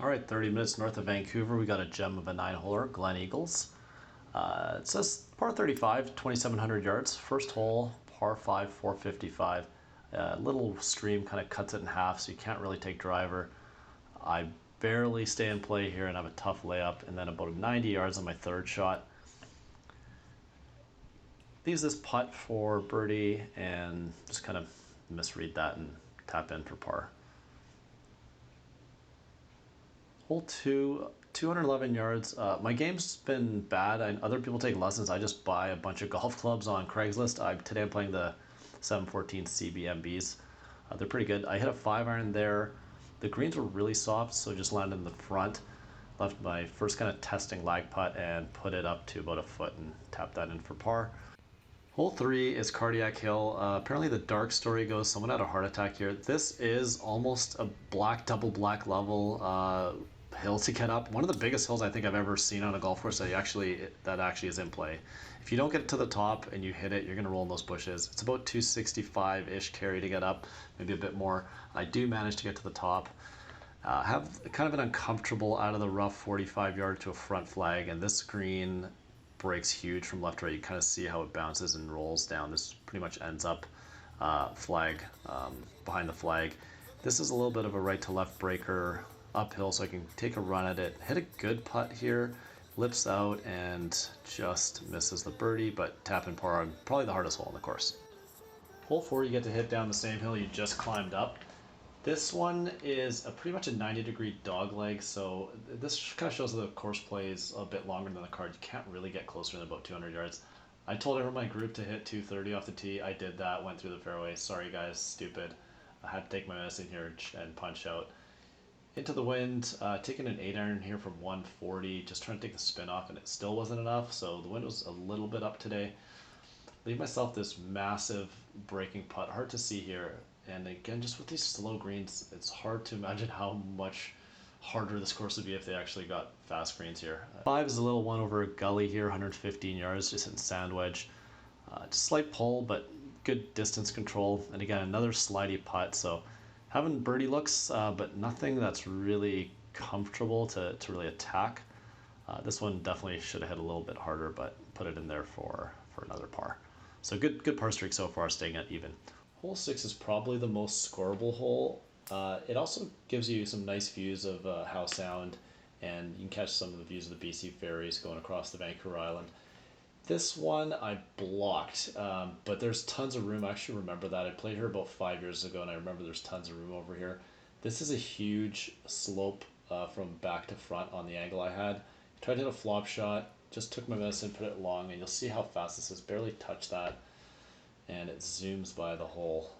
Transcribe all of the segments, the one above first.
All right, 30 minutes north of Vancouver, we got a gem of a 9-holer, Gleneagles. It says par 35, 2,700 yards. First hole, par 5, 455. Little stream kind of cuts it in half, so you can't really take driver. I barely stay in play here and have a tough layup, and then about 90 yards on my third shot. Leaves this putt for birdie and just kind of misread that and tap in for par. Hole 2, 211 yards. My game's been bad. Other people take lessons. I just buy a bunch of golf clubs on Craigslist. Today I'm playing the 714 CBMBs. They're pretty good. I hit a 5-iron there. The greens were really soft, so just landed in the front. Left my first kind of testing lag putt and put it up to about a foot and tapped that in for par. Hole 3 is Cardiac Hill. Apparently the dark story goes someone had a heart attack here. This is almost a double black level hill to get up. One of the biggest hills I think I've ever seen on a golf course that actually is in play. If you don't get to the top and you hit it, you're going to roll in those bushes. It's about 265-ish carry to get up, maybe a bit more. I do manage to get to the top. Have kind of an uncomfortable out of the rough 45 yard to a front flag, and this green breaks huge from left to right. You kind of see how it bounces and rolls down. This pretty much ends up flag behind the flag. This is a little bit of a right to left breaker uphill, so I can take a run at it. Hit a good putt here, lips out and just misses the birdie, but tap and par on probably the hardest hole on the course. Hole 4, you get to hit down the same hill you just climbed up. This one is pretty much a 90-degree dog leg, so this kind of shows that the course plays a bit longer than the card. You can't really get closer than about 200 yards. I told everyone in my group to hit 230 off the tee. I did that, went through the fairway. Sorry guys, stupid. I had to take my medicine here and punch out. Into the wind, taking an 8-iron here from 140, just trying to take the spin off, and it still wasn't enough, so the wind was a little bit up today. Leave myself this massive breaking putt. Hard to see here. And again, just with these slow greens, it's hard to imagine how much harder this course would be if they actually got fast greens here. 5 is a little one over a gully here, 115 yards, just hitting sand wedge. Just slight pull, but good distance control. And again, another slidey putt. So having birdie looks, but nothing that's really comfortable to really attack. This one definitely should have hit a little bit harder, but put it in there for another par. So good par streak so far, staying at even. Hole 6 is probably the most scoreable hole. It also gives you some nice views of Howe Sound, and you can catch some of the views of the BC ferries going across the Vancouver Island. This one I blocked, but there's tons of room. I actually remember that. I played here about 5 years ago, and I remember there's tons of room over here. This is a huge slope from back to front on the angle I had. Tried to hit a flop shot, just took my medicine, put it long, and you'll see how fast this is. Barely touched that. And it zooms by the hole.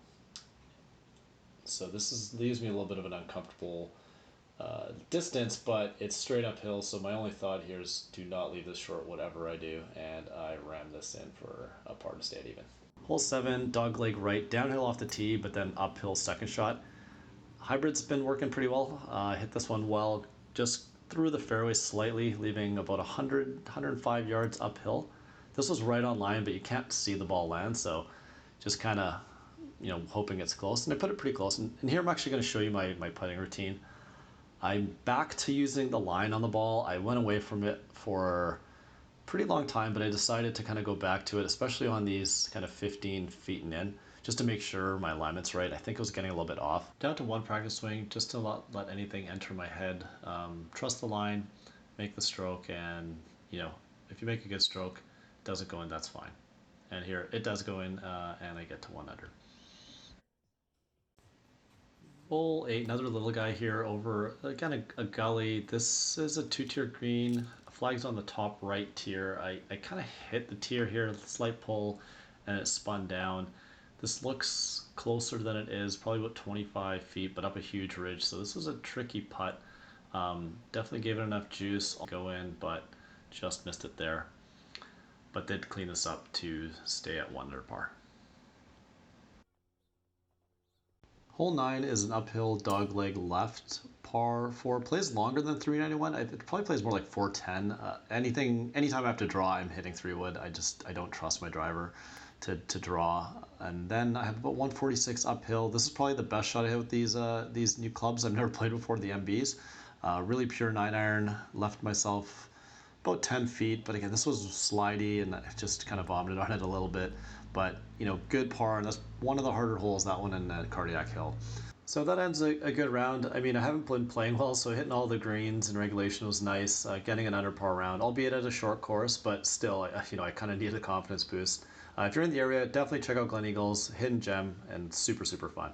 So this leaves me a little bit of an uncomfortable distance, but it's straight uphill, so my only thought here is do not leave this short whatever I do, and I ram this in for a par to stay at even. Hole 7, dogleg right, downhill off the tee, but then uphill second shot. Hybrid's been working pretty well. Hit this one well, just through the fairway slightly, leaving about 105 yards uphill. This was right on line, but you can't see the ball land, so just kind of, hoping it's close. And I put it pretty close. And here I'm actually going to show you my putting routine. I'm back to using the line on the ball. I went away from it for a pretty long time, but I decided to kind of go back to it, especially on these kind of 15 feet and in, just to make sure my alignment's right. I think it was getting a little bit off. Down to one practice swing, just to let anything enter my head. Trust the line, make the stroke, and, if you make a good stroke, it doesn't go in, that's fine. And here it does go in, and I get to 1 under. Hole 8, another little guy here over, again, a gully. This is a 2-tier green. Flag's on the top right tier. I kind of hit the tier here, slight pull, and it spun down. This looks closer than it is, probably about 25 feet, but up a huge ridge. So this was a tricky putt. Definitely gave it enough juice to go in, but just missed it there. But did clean this up to stay at 1 under par. Hole 9 is an uphill dogleg left, par 4. Plays longer than 391. It probably plays more like 410. Anytime I have to draw, I'm hitting 3-wood. I don't trust my driver to draw. And then I have about 146 uphill. This is probably the best shot I hit with these new clubs. I've never played before, the MBs. Really pure 9-iron. Left myself about 10 feet, but again, this was slidey and I just kind of vomited on it a little bit. But good par, and that's one of the harder holes, that one, in Cardiac Hill. So that ends a good round. I mean, I haven't been playing well, so hitting all the greens in regulation was nice. Getting an under par round, albeit at a short course, but still, I kind of need a confidence boost. If you're in the area, definitely check out Gleneagles, hidden gem, and super, super fun.